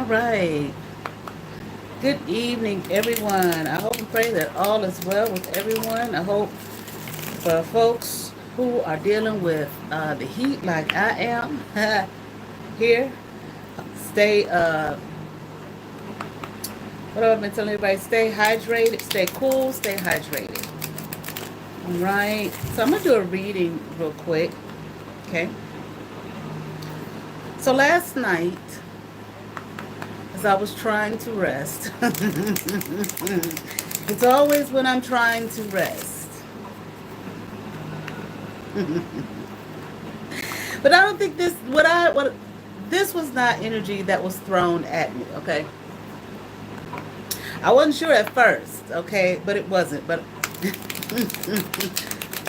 right. Good evening, everyone. I hope and pray that all is well with everyone. I hope for folks who are dealing with the heat like I am here, stay, what have I been telling everybody? Stay hydrated, stay cool, stay hydrated. All right. So I'm going to do a reading real quick. Okay. So last night, as I was trying to rest, it's always when I'm trying to rest. But I don't think this was not energy that was thrown at me, okay? I wasn't sure at first, okay, but it wasn't. But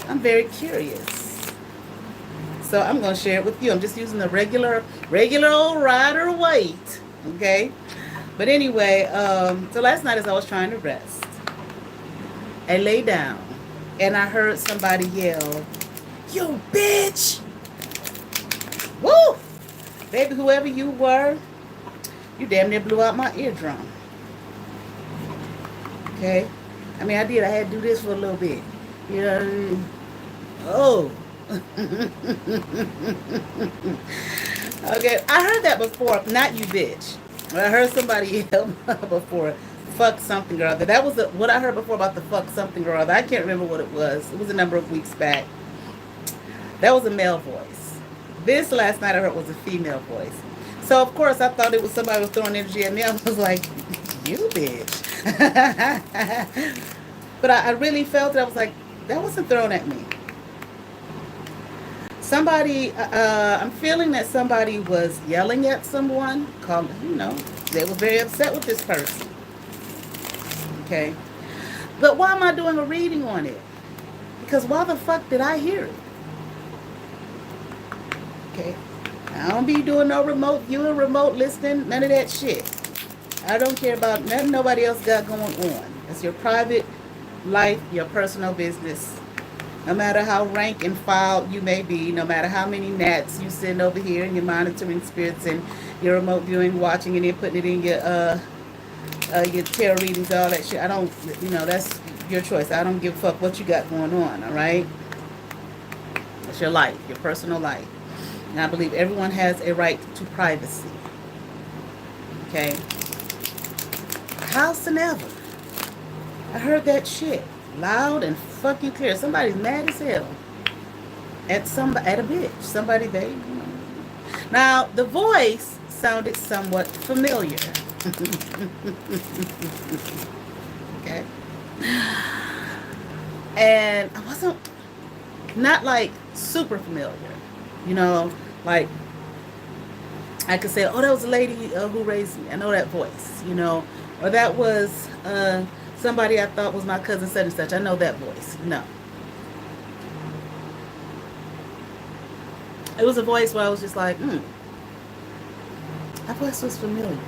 I'm very curious. So I'm going to share it with you. I'm just using the regular old Rider Waite, okay? But anyway, so last night as I was trying to rest, I lay down and I heard somebody yell, "You bitch!" Woo! Baby, whoever you were, you damn near blew out my eardrum. Okay? I mean, I did. I had to do this for a little bit. You know what I mean? Oh. Okay, I heard that before. Not you, bitch. I heard somebody yell before, "Fuck something or other." That was what I heard before about the "fuck something or other." I can't remember what it was. It was a number of weeks back. That was a male voice. This last night I heard was a female voice. So of course I thought it was somebody was throwing energy at me. I was like, "You bitch." But I really felt it. I was like, that wasn't thrown at me. Somebody, I'm feeling that somebody was yelling at someone. They were very upset with this person. Okay. But why am I doing a reading on it? Because why the fuck did I hear it? Okay. I don't be doing no remote viewing, remote listening, none of that shit. I don't care about nothing nobody else got going on. It's your private life, your personal business. No matter how rank and file you may be, no matter how many gnats you send over here and you're monitoring spirits and your remote viewing, watching, and then putting it in your tarot readings, all that shit. I don't, that's your choice. I don't give a fuck what you got going on, all right? It's your life, your personal life. And I believe everyone has a right to privacy. Okay? Howsoever, I heard that shit loud and fucking clear. Somebody's mad as hell at a bitch. Somebody Now the voice sounded somewhat familiar. Okay. And I wasn't not like super familiar. Like I could say, "Oh, that was a lady who raised me. I know that voice," or that was somebody I thought was my cousin such and such. I know that voice. No. It was a voice where I was just like, that voice was familiar.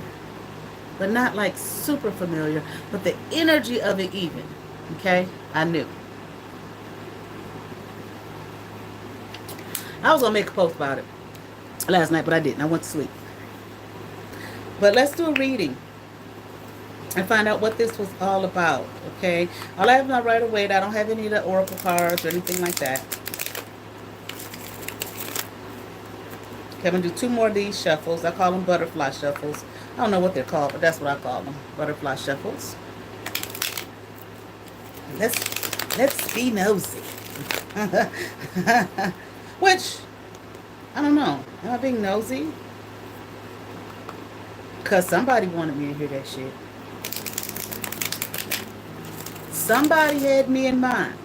But not like super familiar. But the energy of it even. Okay? I knew. I was going to make a post about it last night, but I didn't. I went to sleep. But let's do a reading and find out what this was all about, okay? All I have my Rider Waite. I don't have any of the oracle cards or anything like that. Okay, I'm going to do 2 more of these shuffles. I call them butterfly shuffles. I don't know what they're called, but that's what I call them, butterfly shuffles. Let's be nosy. Which, I don't know. Am I being nosy? Because somebody wanted me to hear that shit. Somebody had me in mind.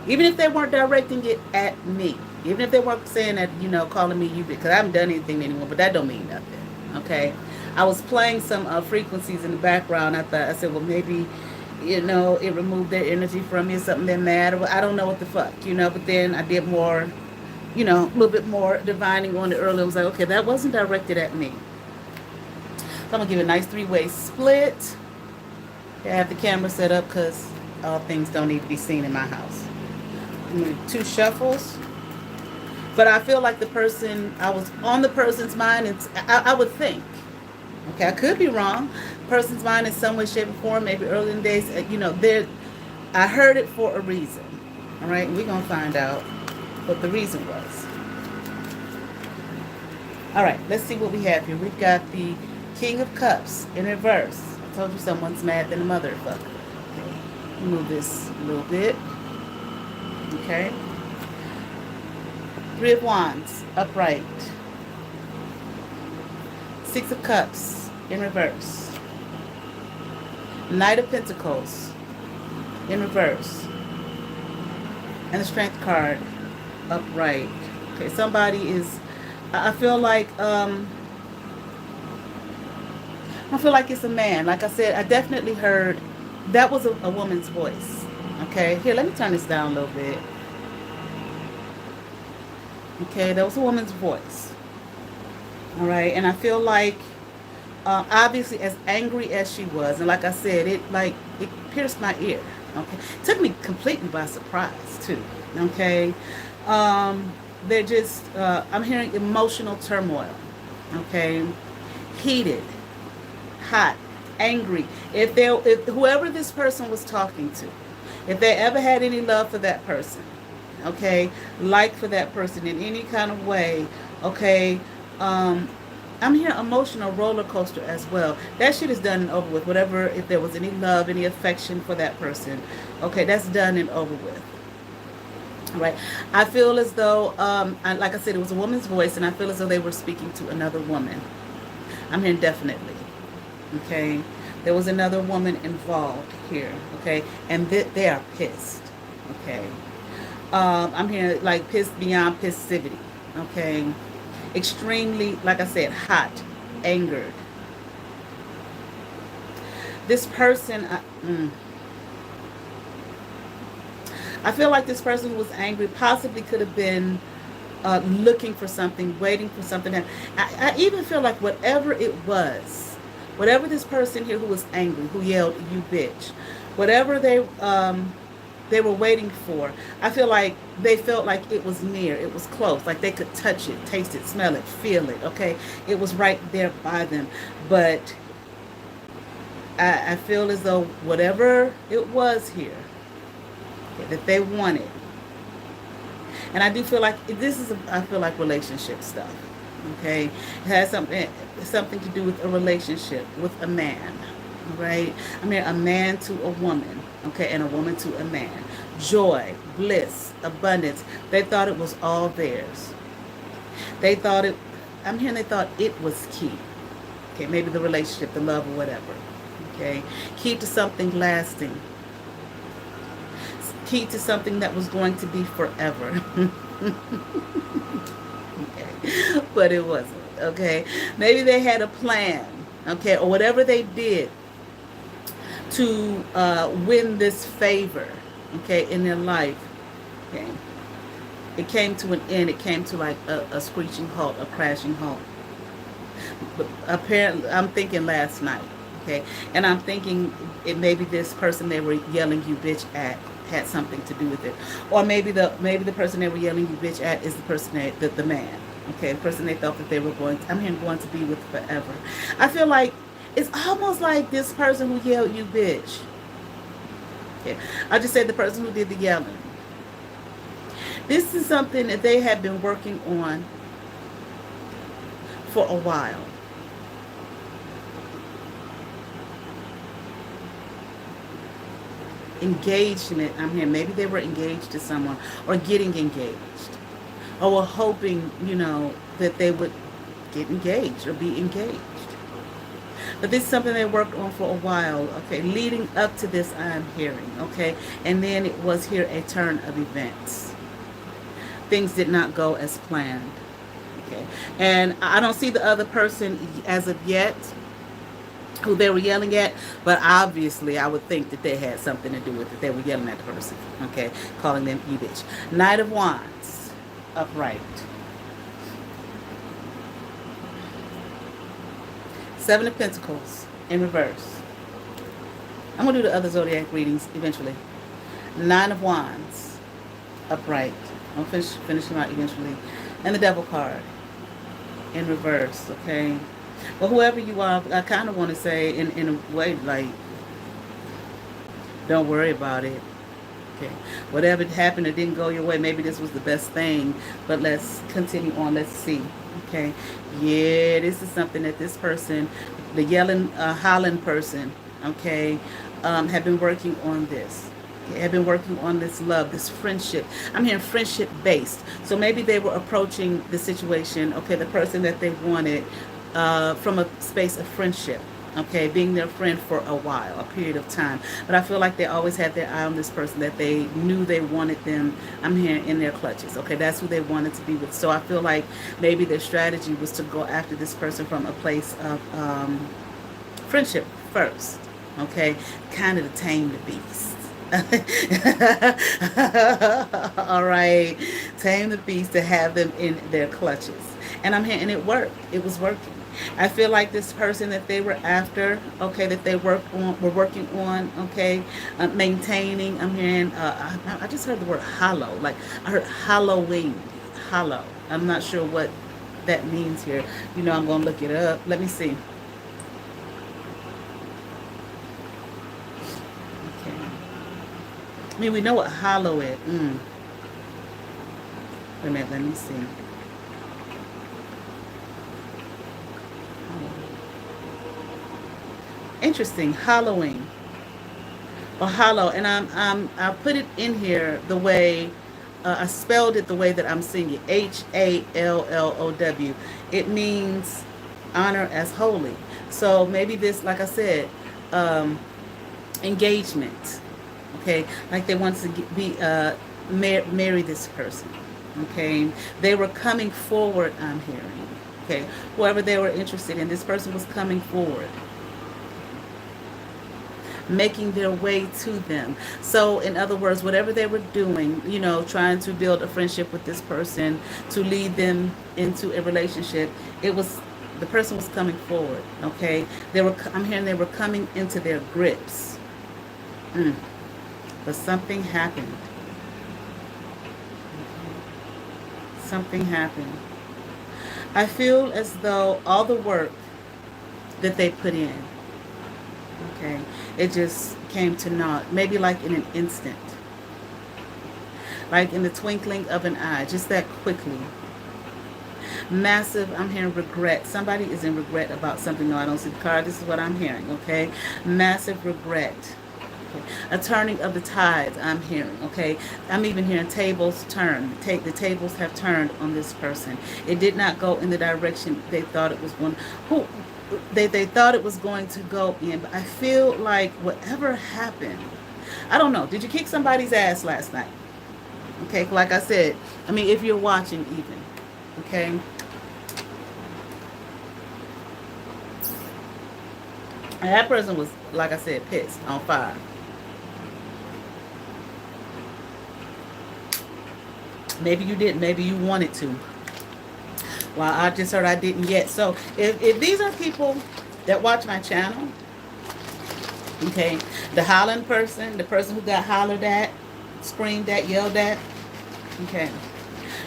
Even if they weren't directing it at me. Even if they weren't saying that, calling me you, because I haven't done anything to anyone, but that don't mean nothing. Okay? I was playing some frequencies in the background. I said, well, maybe, it removed their energy from me or something that mattered. I don't know what the fuck, but then I did more, a little bit more divining on it earlier. I was like, okay, that wasn't directed at me. So I'm going to give it a nice 3-way split. I have the camera set up because all things don't need to be seen in my house. 2 shuffles. But I feel like I was on the person's mind, and I would think Okay, I could be wrong. Person's mind in some way, shape, or form, maybe early in the days, there. I heard it for a reason. All right, we're gonna find out what the reason was. All right, let's see what we have here. We've got the King of Cups in reverse. I told you someone's mad than a motherfucker. Okay, move this a little bit. Okay. Three of Wands upright. Six of Cups in reverse. Knight of Pentacles in reverse. And the Strength card upright. Okay, somebody is, I feel like it's a man. Like I said, I definitely heard that was a woman's voice. Okay, here, let me turn this down a little bit. Okay, that was a woman's voice. All right, and I feel like, obviously, as angry as she was, and like I said, it pierced my ear. Okay, it took me completely by surprise too. Okay, they're just, I'm hearing emotional turmoil. Okay, heated, hot, angry. If whoever this person was talking to, if they ever had any love for that person, okay, like for that person in any kind of way, okay, I'm hearing emotional roller coaster as well. That shit is done and over with. Whatever, if there was any love, any affection for that person, okay, that's done and over with. Right. I feel as though, like I said, it was a woman's voice, and I feel as though they were speaking to another woman. I'm hearing definitely. Okay. There was another woman involved here. Okay. And they are pissed. Okay. I'm hearing like pissed beyond passivity. Okay. Extremely, like I said, hot, angered. This person, I feel like this person who was angry possibly could have been looking for something, waiting for something. I even feel like whatever it was, whatever this person here who was angry, who yelled, "You bitch," whatever they were waiting for, I feel like they felt like it was near, it was close, like they could touch it, taste it, smell it, feel it. Okay, it was right there by them, but I feel as though whatever it was here that they wanted. And I do feel like this is, I feel like relationship stuff. Okay, it has something to do with a relationship with a man. Right? I mean, a man to a woman. Okay, and a woman to a man. Joy, bliss, abundance. They thought it was all theirs. They thought it. I'm hearing they thought it was key. Okay, maybe the relationship, the love, or whatever. Okay, key to something lasting. Key to something that was going to be forever. Okay, but it wasn't. Okay, maybe they had a plan. Okay, or whatever they did to win this favor. Okay, in their life. Okay, it came to an end. It came to like a screeching halt, a crashing halt. But apparently, I'm thinking last night. Okay, and I'm thinking it maybe this person they were yelling "you bitch" at had something to do with it, or maybe the person they were yelling "you bitch" at is the person the man. Okay, the person they thought that they were going to be with forever. I feel like it's almost like this person who yelled "you bitch." Okay, I just said the person who did the yelling. This is something that they have been working on for a while. Engagement, I'm here. Maybe they were engaged to someone or getting engaged or were hoping, that they would get engaged or be engaged. But this is something they worked on for a while, okay, leading up to this I'm hearing, okay? And then it was here a turn of events. Things did not go as planned, okay? And I don't see the other person as of yet who they were yelling at, but obviously I would think that they had something to do with it. They were yelling at the person, okay, calling them "you bitch." Knight of Wands, upright. Seven of Pentacles, in reverse. I'm going to do the other zodiac readings eventually. Nine of Wands, upright. I'll finish them out eventually. And the Devil card, in reverse, okay. But whoever you are, I kind of want to say in a way like, don't worry about it. Okay. Whatever happened or didn't go your way, maybe this was the best thing, but let's continue on. Let's see. Okay. Yeah, this is something that this person, the yelling, hollering person, okay, have been working on this. Okay, have been working on this love, this friendship. I'm hearing friendship based. So maybe they were approaching the situation, okay, the person that they wanted, from a space of friendship, okay, being their friend for a while, a period of time. But I feel like they always had their eye on this person, that they knew they wanted them, I'm hearing, in their clutches. Okay, that's who they wanted to be with. So I feel like maybe their strategy was to go after this person from a place of friendship first, okay, kind of to tame the beast. All right, tame the beast, to have them in their clutches. And I'm hearing it worked. It was working. I feel like this person that they were after, okay, that they were working on, okay, maintaining. I'm hearing. I just heard the word hollow. Like I heard Halloween, hollow. I'm not sure what that means here. You know, I'm gonna look it up. Let me see. Okay. I mean, we know what hollow is. Wait a minute. Let me see. Interesting. Hollowing or hollow, and I put it in here the way I spelled it, the way that I'm seeing it. Hallow. It means honor as holy. So maybe this, like I said, um, engagement. Okay, like they want to be marry this person. Okay, they were coming forward. I'm hearing. Okay, whoever they were interested in, this person was coming forward, making their way to them. So in other words, whatever they were doing, you know, trying to build a friendship with this person to lead them into a relationship, it was, the person was coming forward. Okay, they were, I'm hearing they were coming into their grips. But something happened. Something happened. I feel as though all the work that they put in, okay, it just came to naught. Maybe like in an instant. Like in the twinkling of an eye. Just that quickly. Massive, I'm hearing regret. Somebody is in regret about something. No, I don't see the card. This is what I'm hearing, okay? Massive regret. Okay. A turning of the tides, I'm hearing, okay? I'm even hearing tables turn. The tables have turned on this person. It did not go in the direction they thought it was going. They thought it was going to go in, but I feel like whatever happened, I don't know. Did you kick somebody's ass last night? Okay, like I said, I mean, if you're watching even, okay? And that person was, like I said, pissed, on fire. Maybe you didn't. Maybe you wanted to. Well, I just heard I didn't yet. So if these are people that watch my channel, okay, the hollering person, the person who got hollered at, screamed at, yelled at, okay,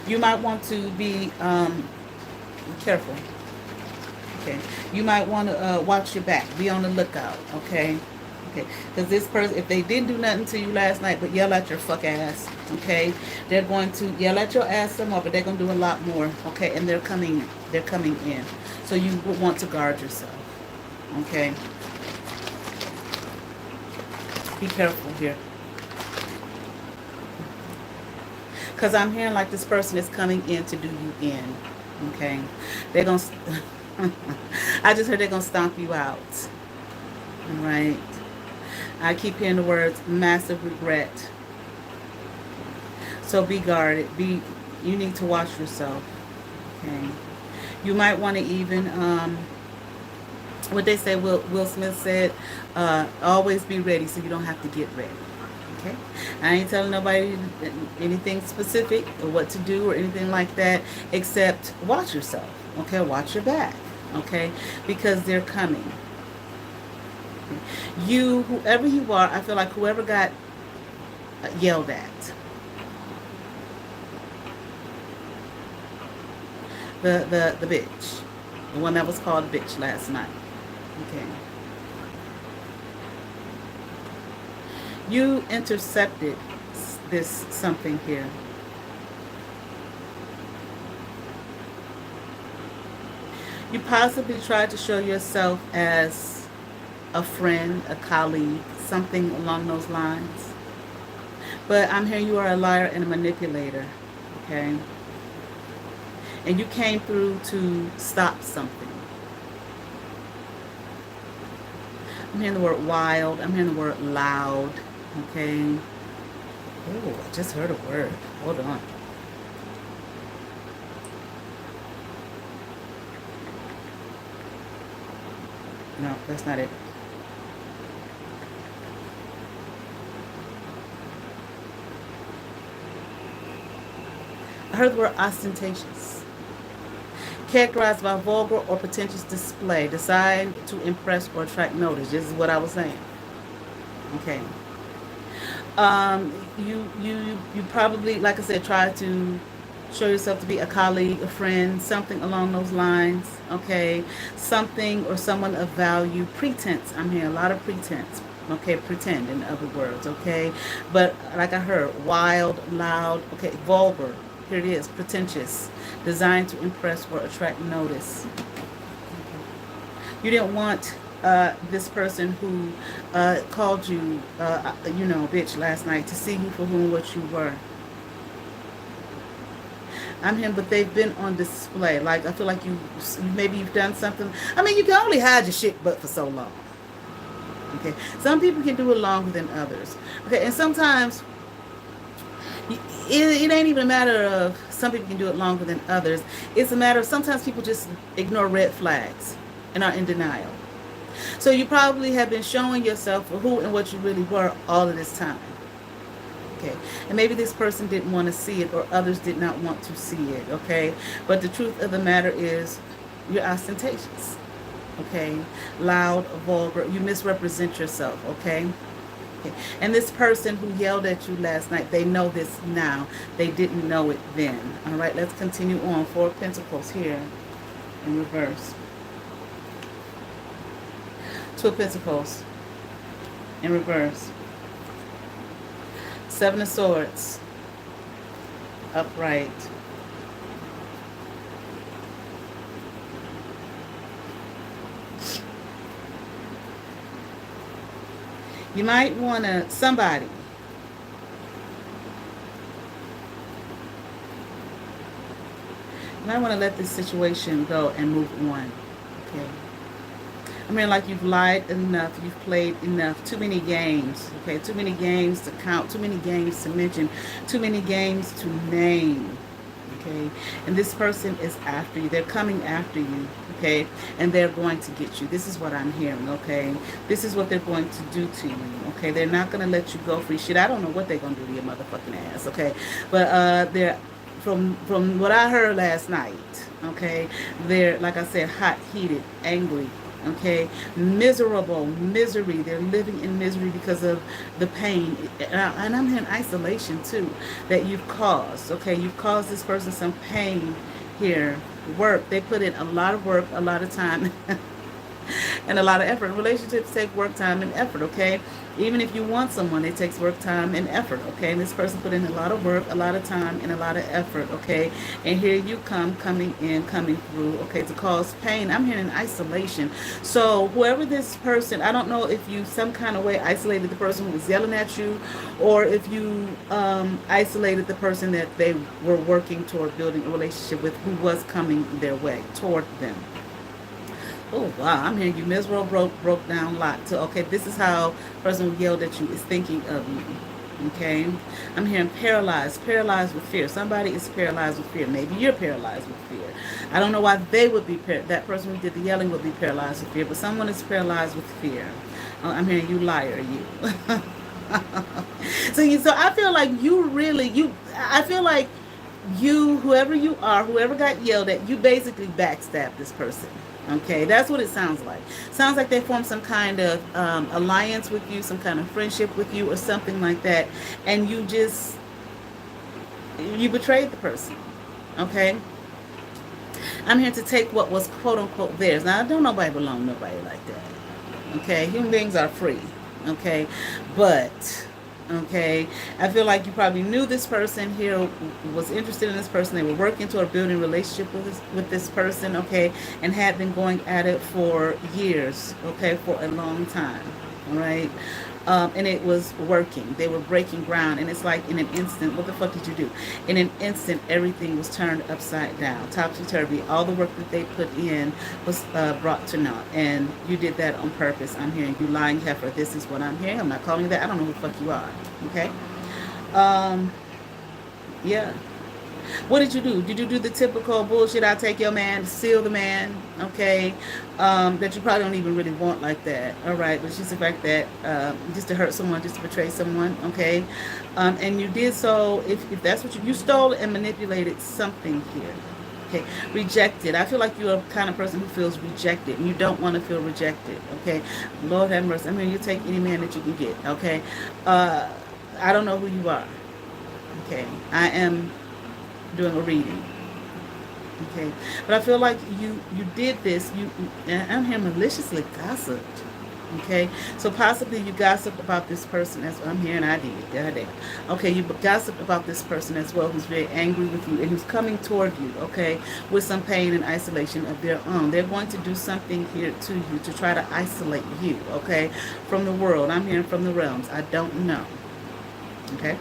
you might want to be careful. Okay, you might want to watch your back. Be on the lookout. Okay. Okay, because this person, if they didn't do nothing to you last night but yell at your fuck ass, okay, they're going to yell at your ass some more, but they're going to do a lot more, okay, and they're coming in. So you would want to guard yourself, okay? Be careful here. Because I'm hearing like this person is coming in to do you in, okay? They're going to, I just heard they're going to stomp you out, all right? I keep hearing the words massive regret. So be guarded. You need to watch yourself. Okay. You might want to even what they say, Will Smith said, always be ready so you don't have to get ready. Okay. I ain't telling nobody anything specific or what to do or anything like that, except watch yourself. Okay, watch your back. Okay, because they're coming. You, whoever you are, I feel like whoever got yelled at, the bitch, The one that was called a bitch last night. Okay. You intercepted this something here. You possibly tried to show yourself as a friend, a colleague, something along those lines. But I'm hearing you are a liar and a manipulator, okay? And you came through to stop something. I'm hearing the word wild. I'm hearing the word loud, okay? Oh, I just heard a word. Hold on. No, that's not it. I heard the word ostentatious. Characterized by vulgar or pretentious display, designed to impress or attract notice. This is what I was saying. Okay. You probably, like I said, try to show yourself to be a colleague, a friend, something along those lines. Okay, something or someone of value. Pretense. I'm hearing a lot of pretense. Okay, pretend in other words. Okay, but like I heard, wild, loud. Okay, vulgar. Here it is, pretentious, designed to impress or attract notice. You didn't want this person who called you, bitch last night to see you for whom what you were. I'm him, but they've been on display. Like, I feel like maybe you've done something. I mean, you can only hide your shit but for so long. Okay, some people can do it longer than others. Okay, and sometimes it ain't even a matter of some people can do it longer than others. It's a matter of sometimes people just ignore red flags and are in denial. So you probably have been showing yourself for who and what you really were all of this time. Okay, and maybe this person didn't want to see it, or others did not want to see it. Okay, but the truth of the matter is you're ostentatious. Okay, loud, vulgar, you misrepresent yourself. Okay. And this person who yelled at you last night, they know this now. They didn't know it then. All right, let's continue on. 4 of Pentacles here in reverse. 2 of Pentacles in reverse. 7 of Swords upright. You might want to, somebody, you might want to let this situation go and move on. Okay. I mean, like you've lied enough, you've played enough, too many games. Okay, too many games to count, too many games to mention, too many games to name. Okay, and this person is after you. They're coming after you. Okay, and they're going to get you. This is what I'm hearing. Okay, this is what they're going to do to you. Okay, they're not going to let you go free. Shit, I don't know what they're going to do to your motherfucking ass. Okay, but they're from what I heard last night. Okay, they're, like I said, hot, heated, angry. Okay, miserable, misery. They're living in misery because of the pain, and I'm hearing isolation too that you've caused. Okay, you've caused this person some pain here. Work. They put in a lot of work, a lot of time, and a lot of effort. Relationships take work, time, and effort. Okay, even if you want someone, it takes work, time, and effort. Okay, and this person put in a lot of work, a lot of time, and a lot of effort. Okay, and here you coming through. Okay, to cause pain. I'm hearing isolation. So whoever this person, I don't know if you some kind of way isolated the person who was yelling at you, or if you isolated the person that they were working toward building a relationship with, who was coming their way toward them. Oh, wow, I'm hearing you miserable, broke down lot. So, okay, this is how the person who yelled at you is thinking of you. Okay, I'm hearing paralyzed with fear. Somebody is paralyzed with fear. Maybe you're paralyzed with fear. I don't know why they would be, that person who did the yelling would be paralyzed with fear, but someone is paralyzed with fear. I'm hearing you liar, you. So I feel like I feel like you, whoever you are, whoever got yelled at, you basically backstabbed this person. Okay, that's what it sounds like. Sounds like they formed some kind of alliance with you, some kind of friendship with you, or something like that, and you betrayed the person. Okay, I'm here to take what was quote unquote theirs. Now, don't nobody belong to nobody like that. Okay, human beings are free. Okay, but okay, I feel like you probably knew this person here, was interested in this person. They were working toward building a relationship with this person. Okay, and had been going at it for years. Okay, for a long time. All right. And it was working. They were breaking ground, and it's like in an instant. What the fuck did you do? In an instant, everything was turned upside down, topsy turvy. All the work that they put in was brought to naught, and you did that on purpose. I'm hearing you, lying heifer. This is what I'm hearing. I'm not calling you that. I don't know who the fuck you are. Okay. Um, yeah. What did you do? Did you do the typical bullshit? I take your man, steal the man, okay? That you probably don't even really want like that, all right? But it's just the fact that just to hurt someone, just to betray someone, okay? And you did so, if that's what you stole and manipulated something here. Okay, rejected. I feel like you're a kind of person who feels rejected, and you don't want to feel rejected. Okay, Lord have mercy. I mean, you take any man that you can get. Okay, I don't know who you are. Okay, I am doing a reading. Okay, but I feel like you did this. I'm here maliciously gossiped. Okay, so possibly you gossiped about this person as well. I'm hearing I did. Goddamn. Okay, you gossiped about this person as well, who's very angry with you and who's coming toward you. Okay, with some pain and isolation of their own. They're going to do something here to you to try to isolate you. Okay, from the world. I'm hearing from the realms. I don't know. Okay.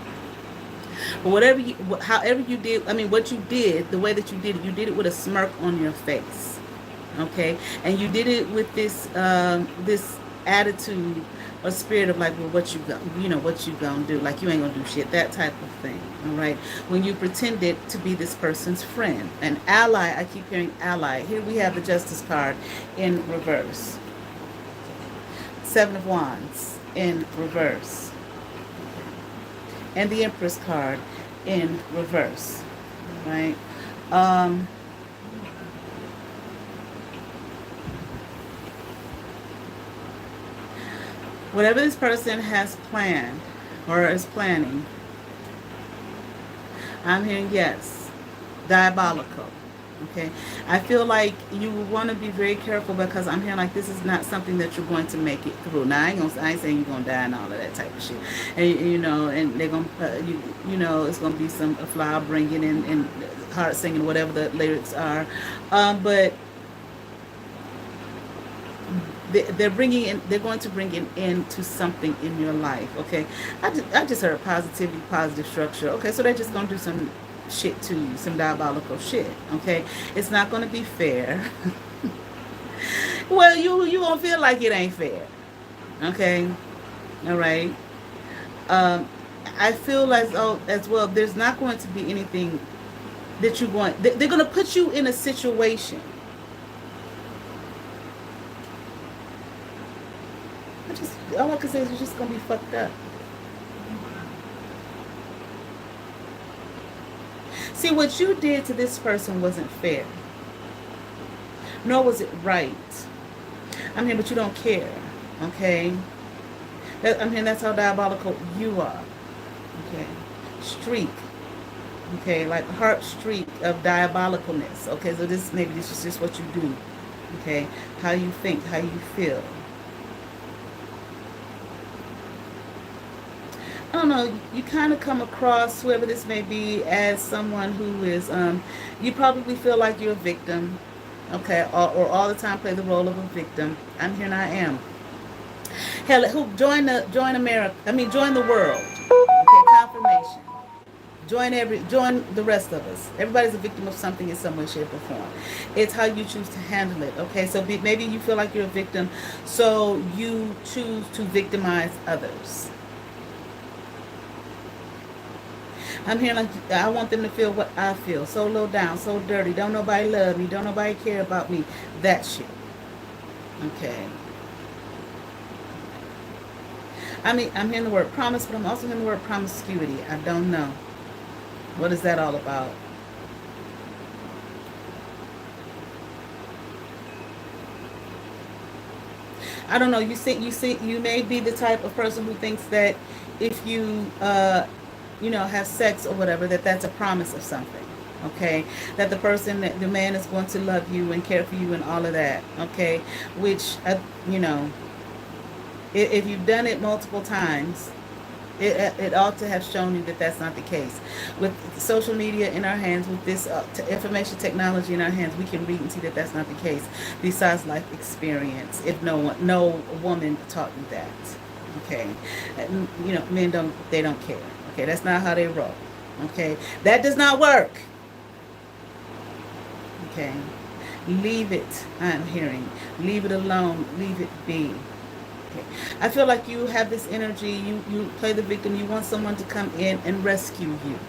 But whatever you, however you did, I mean, what you did, the way that you did it with a smirk on your face, okay? And you did it with this, this attitude or spirit of like, well, what you go, you know, what you gonna do? Like you ain't gonna do shit, that type of thing, all right? When you pretended to be this person's friend, an ally. I keep hearing ally. Here we have the Justice card in reverse. Seven of Wands in reverse. And the Empress card in reverse, right? Whatever this person has planned or is planning, I'm hearing yes, diabolical. Okay, I feel like you want to be very careful because I'm hearing like this is not something that you're going to make it through. Now I ain't saying you're gonna die and all of that type of shit, and you know, and they're gonna you know it's gonna be some a flower bringing in and heart singing whatever the lyrics are, but they're bringing in, they're going to bring an end to something in your life. Okay, I just heard positivity, positive structure. Okay, so they're just gonna do some shit to you, some diabolical shit. Okay, it's not going to be fair. Well, you gonna feel like it ain't fair. Okay, all right. I feel as well there's not going to be anything that you want. They're going to put you in a situation. All I can say is you're just going to be fucked up. See, what you did to this person wasn't fair. Nor was it right. I mean, but you don't care. Okay? I mean, that's how diabolical you are. Okay? Streak. Okay? Like heart streak of diabolicalness. Okay? So this is just what you do. Okay? How you think, how you feel. I don't know, you kind of come across, whoever this may be, as someone who is, you probably feel like you're a victim, okay, or all the time play the role of a victim. I'm here and I am. Hell, who join America, I mean, join the world, okay, confirmation. Join the rest of us. Everybody's a victim of something in some way, shape, or form. It's how you choose to handle it, okay? So maybe you feel like you're a victim, so you choose to victimize others. I'm hearing like I want them to feel what I feel. So low down, so dirty. Don't nobody love me. Don't nobody care about me. That shit. Okay. I mean, I'm hearing the word promise, but I'm also hearing the word promiscuity. I don't know. What is that all about? I don't know. You may be the type of person who thinks that if you have sex or whatever, that's a promise of something. Okay, that the man is going to love you and care for you and all of that. Okay, which you know, if you've done it multiple times, it ought to have shown you that that's not the case. With social media in our hands, with this information technology in our hands, we can read and see that that's not the case. Besides life experience, if no woman taught you that, okay, you know, men don't care. Okay, that's not how they roll. Okay, that does not work. Okay, leave it. I'm hearing. Leave it alone. Leave it be. Okay. I feel like you have this energy. You play the victim. You want someone to come in and rescue you.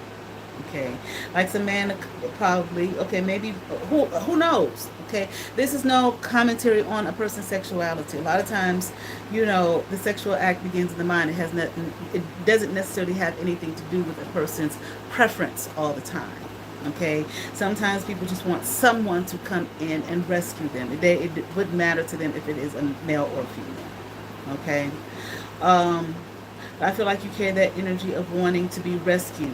Okay, like some man probably. Okay, maybe who knows? Okay, this is no commentary on a person's sexuality. A lot of times, you know, the sexual act begins in the mind. It has nothing. It doesn't necessarily have anything to do with a person's preference all the time. Okay, sometimes people just want someone to come in and rescue them. It wouldn't matter to them if it is a male or female. Okay, um, I feel like you carry that energy of wanting to be rescued.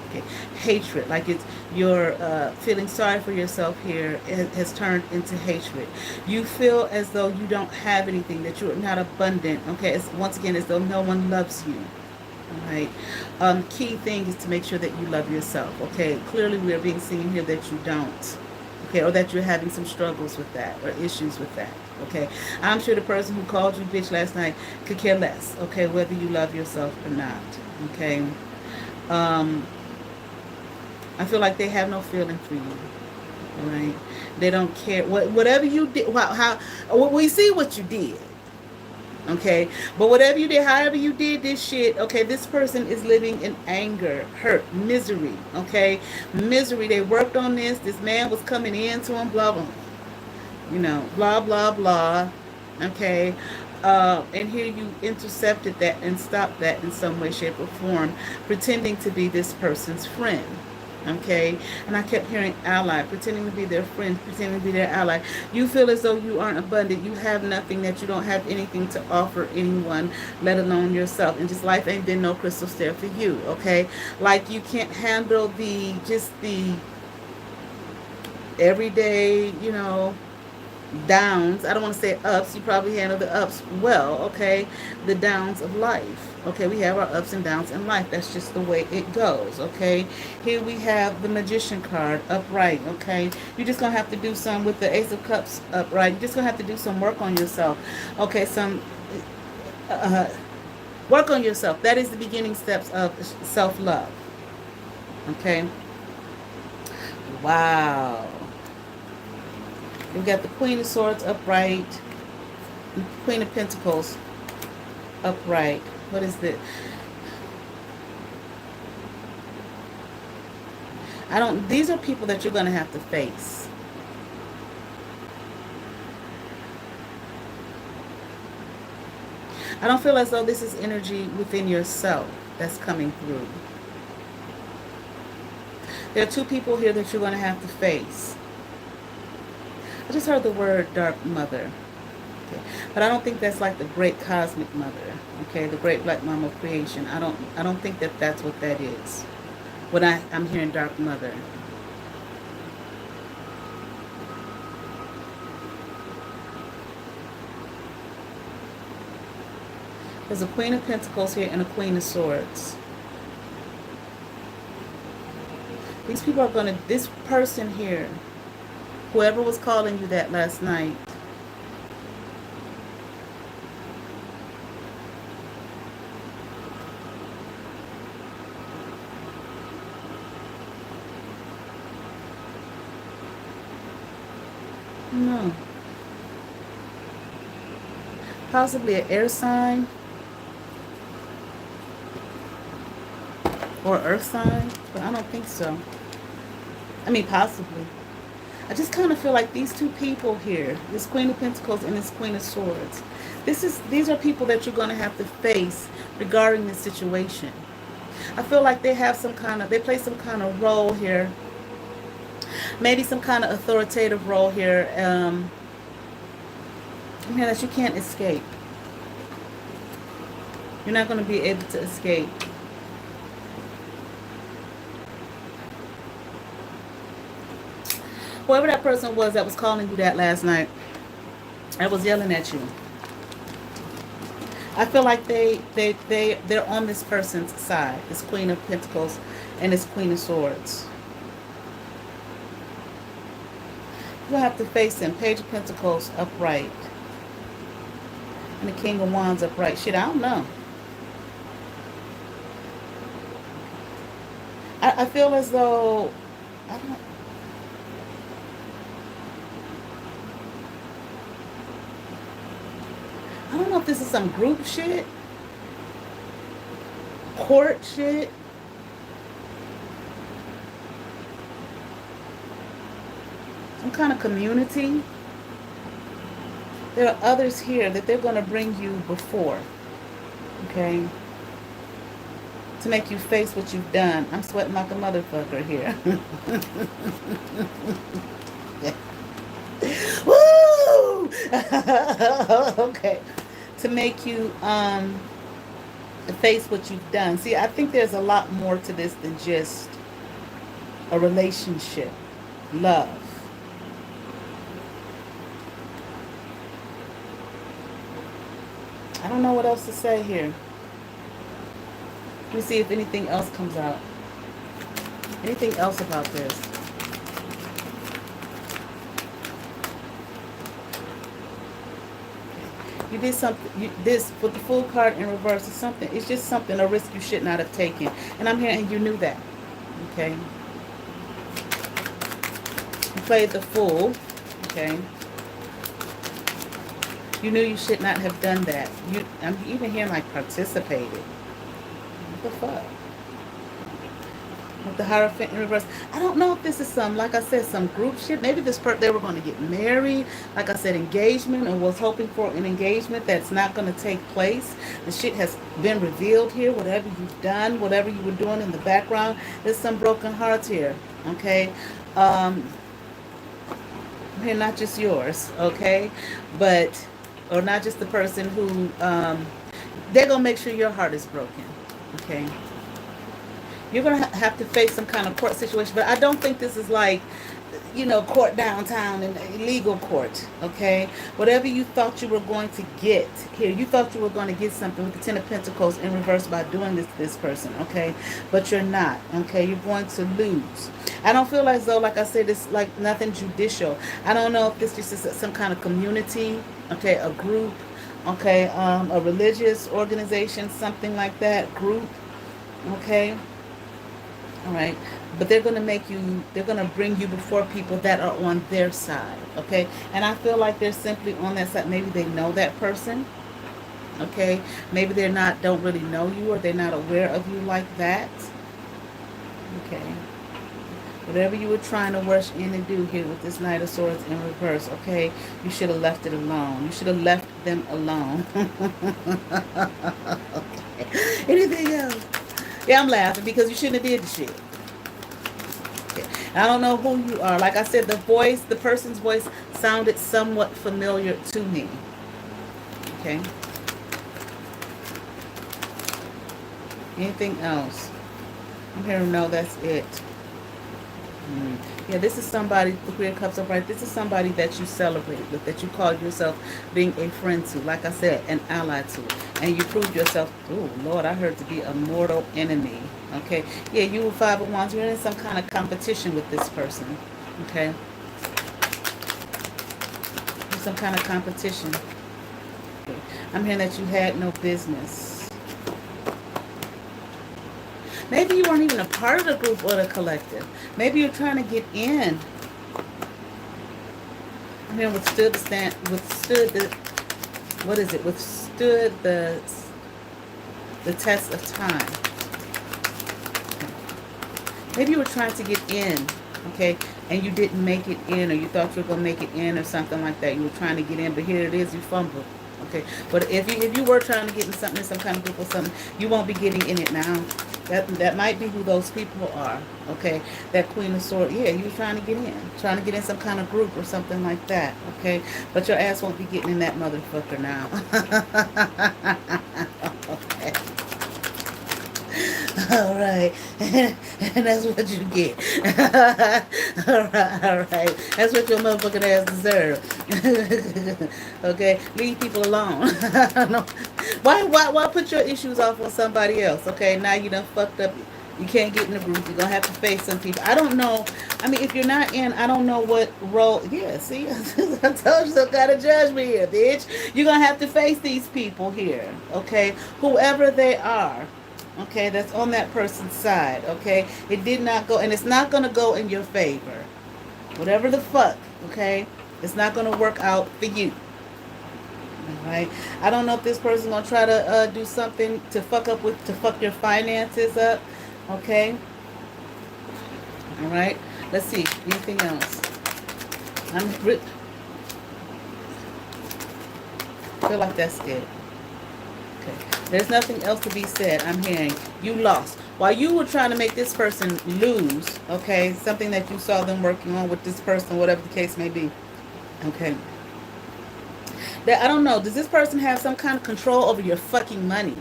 Okay. Hatred, like it's your feeling sorry for yourself here has turned into hatred. You feel as though you don't have anything, that you're not abundant. Okay, it's, once again, as though no one loves you. All right. Key thing is to make sure that you love yourself. Okay. Clearly, we are being seen here that you don't. Okay, or that you're having some struggles with that or issues with that. Okay, I'm sure the person who called you bitch last night could care less. Okay, whether you love yourself or not. Okay. Um, I feel like they have no feeling for you. All right, they don't care whatever you did. How we see what you did. Okay, but whatever you did, however you did this shit, okay, this person is living in anger, hurt, misery. Okay, misery. They worked on this. This man was coming in to him, blah blah, you know, blah blah blah. Okay, and here you intercepted that and stopped that in some way, shape, or form, pretending to be this person's friend. Okay, and I kept hearing ally, pretending to be their friend, pretending to be their ally. You feel as though you aren't abundant, you have nothing, that you don't have anything to offer anyone, let alone yourself, and just life ain't been no crystal stair for you. Okay, like you can't handle the everyday, you know, downs. I don't want to say ups. You probably handle the ups well. Okay, the downs of life. Okay, we have our ups and downs in life. That's just the way it goes. Okay, here we have the Magician card upright. Okay, you're just gonna have to do some with the Ace of Cups upright. You're just gonna have to do some work on yourself. Okay, some work on yourself. That is the beginning steps of self-love. Okay. Wow. We've got the Queen of Swords upright, the Queen of Pentacles upright. What is this? These are people that you're going to have to face. I don't feel as though this is energy within yourself that's coming through. There are two people here that you're going to have to face. I just heard the word dark mother. Okay. But I don't think that's like the great cosmic mother. Okay, the great black mom of creation. I don't think that that's what that is. When I'm hearing dark mother. There's a Queen of Pentacles here and a Queen of Swords. These people are going to, this person here, whoever was calling you that last night, no, possibly an air sign or earth sign, but I don't think so. I mean, possibly. I just kind of feel like these two people here, this Queen of Pentacles and this Queen of Swords, these are people that you're going to have to face regarding this situation. I feel like they play some kind of role here, maybe some kind of authoritative role here, that you can't escape. You're not going to be able to escape. Whoever that person was that was calling you that last night, I was yelling at you. I feel like they're on this person's side. This Queen of Pentacles and this Queen of Swords. You'll have to face them. Page of Pentacles upright. And the King of Wands upright. Shit, I don't know. I feel as though I don't know if this is some group shit, court shit. Some kind of community. There are others here that they're going to bring you before. Okay? To make you face what you've done. I'm sweating like a motherfucker here. Woo! Okay. To make you face what you've done. See, I think there's a lot more to this than just a relationship. Love. I don't know what else to say here. Let me see if anything else comes out. Anything else about this? You did something. This with the Fool card in reverse is something. It's just something, a risk you should not have taken. And I'm here, and you knew that. Okay. You played the Fool. Okay. You knew you should not have done that. I'm even hearing like participated. What the fuck? With the Hierophant in reverse. I don't know if this is some, like I said, some group shit. Maybe they were going to get married. Like I said, engagement, or was hoping for an engagement that's not going to take place. The shit has been revealed here. Whatever you've done, whatever you were doing in the background, there's some broken hearts here. Okay? Here, not just yours. Okay? But... or not just the person who, they're going to make sure your heart is broken, okay? You're going to have to face some kind of court situation, but I don't think this is like, you know, court downtown and legal court, okay? Whatever you thought you were going to get here, you thought you were going to get something with the Ten of Pentacles in reverse by doing this to this person, okay? But you're not, okay? You're going to lose. I don't feel as though, like I said, it's like nothing judicial. I don't know if this just is some kind of community, okay, a group, okay, a religious organization, something like that, group, okay? All right, but they're going to make you, they're going to bring you before people that are on their side, okay? And I feel like they're simply on that side. Maybe they know that person, okay? Maybe they're not, don't really know you, or they're not aware of you like that, okay? Whatever you were trying to rush in and do here with this Knight of Swords in reverse, okay? You should have left it alone. You should have left them alone. Okay. Anything else? Yeah, I'm laughing because you shouldn't have did the shit. Okay. I don't know who you are. Like I said, the person's voice sounded somewhat familiar to me. Okay. Anything else? I'm hearing no, that's it. Yeah, this is somebody, the Queen of Cups upright, this is somebody that you celebrate with, that you call yourself being a friend to, like I said, an ally to. And you proved yourself, oh, Lord, I heard to be a mortal enemy. Okay? Yeah, you were 5 of Wands. You're in some kind of competition with this person. Okay? Some kind of competition. Okay. I'm hearing that you had no business. Maybe you weren't even a part of the group or the collective. Maybe you're trying to get in. I mean, withstood the test of time. Maybe you were trying to get in, okay, and you didn't make it in, or you thought you were going to make it in or something like that. You were trying to get in, but here it is, you fumbled. Okay, but if you were trying to get in something, in some kind of group or something, you won't be getting in it now. That might be who those people are. Okay, that Queen of Swords. Yeah, you were trying to get in some kind of group or something like that. Okay, but your ass won't be getting in that motherfucker now. Okay. All right. And that's what you get. All right. That's what your motherfucking ass deserve. Okay? Leave people alone. No. Why put your issues off on somebody else? Okay? Now you done fucked up. You can't get in the group. You're going to have to face some people. I don't know. I mean, if you're not in, I don't know what role. Yeah, see? I told you some kind of judgment here, bitch. You're going to have to face these people here. Okay? Whoever they are. Okay? That's on that person's side. Okay? It did not go, and it's not going to go in your favor. Whatever the fuck. Okay? It's not going to work out for you. Right? I don't know if this person's gonna try to do something to fuck your finances up. Okay. All right. Let's see. Anything else? I feel like that's it. Okay. There's nothing else to be said. I'm hearing you lost. While you were trying to make this person lose, okay, something that you saw them working on with this person, whatever the case may be. Okay. That, I don't know. Does this person have some kind of control over your fucking money?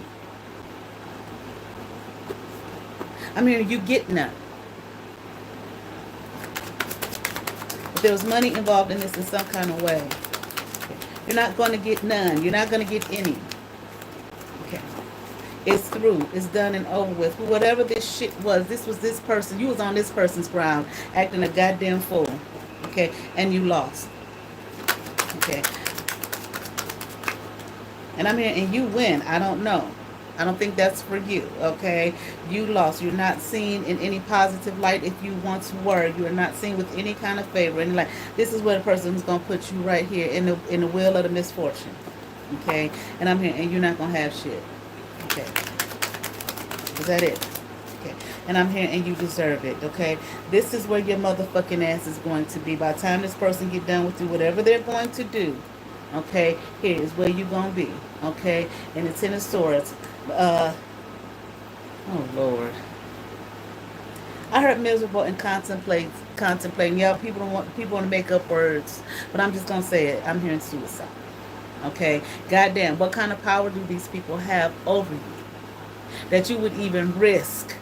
I mean, you get none. If there was money involved in this in some kind of way, you're not going to get none. You're not going to get any. Okay. It's through. It's done and over with. Whatever this shit was, this was this person. You was on this person's ground, acting a goddamn fool. Okay. And you lost. Okay. And I'm here and you win. I don't know. I don't think that's for you, okay? You lost. You're not seen in any positive light if you once were. You are not seen with any kind of favor. And like, this is where the person is going to put you right here in the wheel of the misfortune, okay? And I'm here and you're not going to have shit, okay? Is that it? Okay. And I'm here and you deserve it, okay? This is where your motherfucking ass is going to be. By the time this person get done with you, whatever they're going to do, okay, here is where you're going to be, okay? And it's in the swords. Oh, Lord. I heard miserable and contemplating. Yeah, people want to make up words, but I'm just going to say it. I'm hearing suicide, okay? Goddamn, what kind of power do these people have over you that you would even risk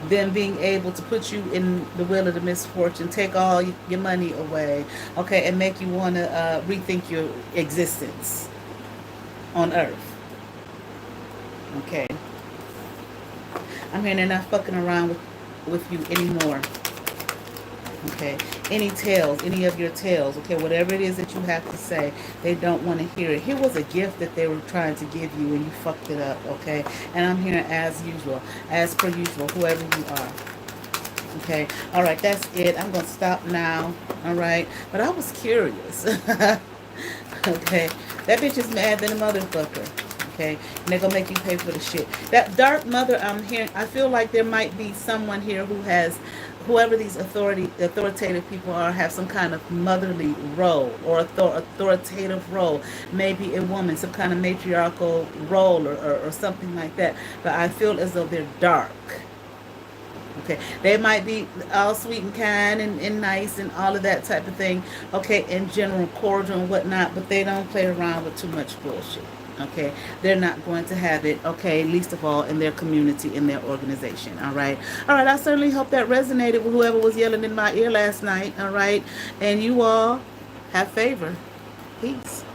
them being able to put you in the wheel of the misfortune, take all your money away, okay, and make you want to rethink your existence on earth, okay? I'm here, they're not fucking around with you anymore, okay? Any tales, any of your tales, okay, whatever it is that you have to say, they don't want to hear it. Here was a gift that they were trying to give you and you fucked it up, okay? And I'm here as usual, as per usual, whoever you are, okay? All right, that's it. I'm going to stop now, all right? But I was curious, okay? That bitch is mad than a motherfucker, okay? And they're going to make you pay for the shit. That dark mother I'm hearing, I feel like there might be someone here who has, whoever these authoritative people are, have some kind of motherly role or authoritative role. Maybe a woman, some kind of matriarchal role or something like that. But I feel as though they're dark. Okay, they might be all sweet and kind and nice and all of that type of thing. Okay, in general, cordial and whatnot, but they don't play around with too much bullshit. Okay, they're not going to have it, okay, least of all in their community, in their organization, all right? All right, I certainly hope that resonated with whoever was yelling in my ear last night, all right? And you all have favor. Peace.